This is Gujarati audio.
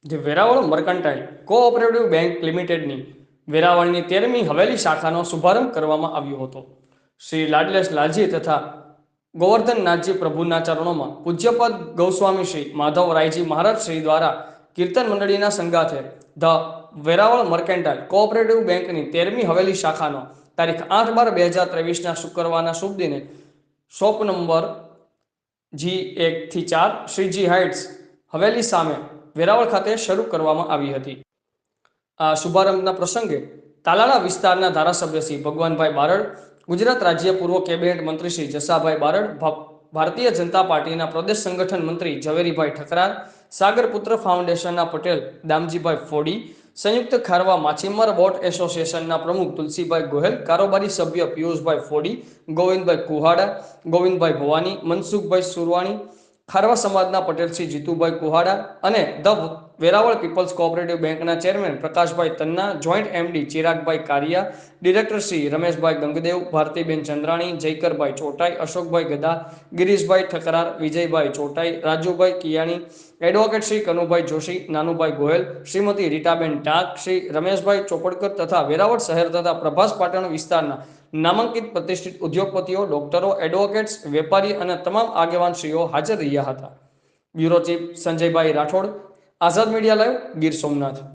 જે વેરાવળ મર્કન્ટાઇલ કોઓપરેટિવ બેંક લિમિટેડની વેરાવળની 13મી હવેલી શાખાનો શુભારંભ કરવામાં આવ્યો હતો। શ્રી લાડલેશ લાલજી તથા ગોવર્ધનનાથજી પ્રભુના ચરણોમાં પૂજ્યપદ ગૌસ્વામી શ્રી માધવરાયજી મહારાજ શ્રી દ્વારા કીર્તન મંડળીના સંગાથે ધ વેરાવળ મર્કેન્ટાઇલ કોઓપરેટિવ બેંકની 13મી હવેલી શાખાનો તારીખ 8/12/2023ના શુક્રવારના શુભ દિને શોપ નંબર G1 થી 4 શ્રીજી હાઇટ્સ હવેલી સામે વેરાવળ ખાતે શરૂ કરવામાં આવી હતી। આ શુભારંભના પ્રસંગે તાલાળા વિસ્તારના ધારાસભ્ય શ્રી ભગવાનભાઈ બારડ, ગુજરાત રાજ્ય પૂર્વ કેબિનેટ મંત્રી શ્રી જસાભાઈ બારડ, ભારતીય જનતા પાર્ટીના પ્રદેશ સંગઠન મંત્રી ઝવેરીભાઈ ઠકરાર, સાગરપુત્ર ફાઉન્ડેશનના પટેલ દામજીભાઈ ફોડી, સંયુક્ત ખારવા માછીમાર બોટ એસોસિએશનના પ્રમુખ તુલસીભાઈ ગોહેલ, કારોબારી સભ્ય પિયુષભાઈ ફોડી, ગોવિંદભાઈ કુહાડા, ગોવિંદભાઈ ભવાની, મનસુખભાઈ સુરવાણી, ખારવા સમાજના પટેલ શ્રી જીતુભાઈ કુહાડા અને ધ વેરાવળ પીપલ્સ કોઓપરેટિવ બેંકના chairman Prakashbhai Tanna, joint MD Chiragbhai Kariya, director Shri Rameshbhai Gangdev, Bhartiben Chandrani, Jaykarbhai Chotai, Ashokbhai Gada, Girishbhai Thakrar, Vijaybhai Chotai, Rajubhai Kiyani, advocate Shri Kanubhai Joshi, Nanubhai Goyal, Shrimati Ritaben Tank, Shri Rameshbhai Chopadkar તથા વેરાવળ શહેર તથા પ્રભાસ પાટણ વિસ્તારના નામાંકિત પ્રતિષ્ઠિત ઉદ્યોગપતિઓ, ડોક્ટરો, એડવોકેટ્સ, વેપારી અને તમામ આગેવાનશ્રીઓ હાજર રહ્યા હતા। બ્યુરો ચીફ સંજયભાઈ રાઠોડ, આઝાદ મીડિયા લાઈવ, ગીર સોમનાથ।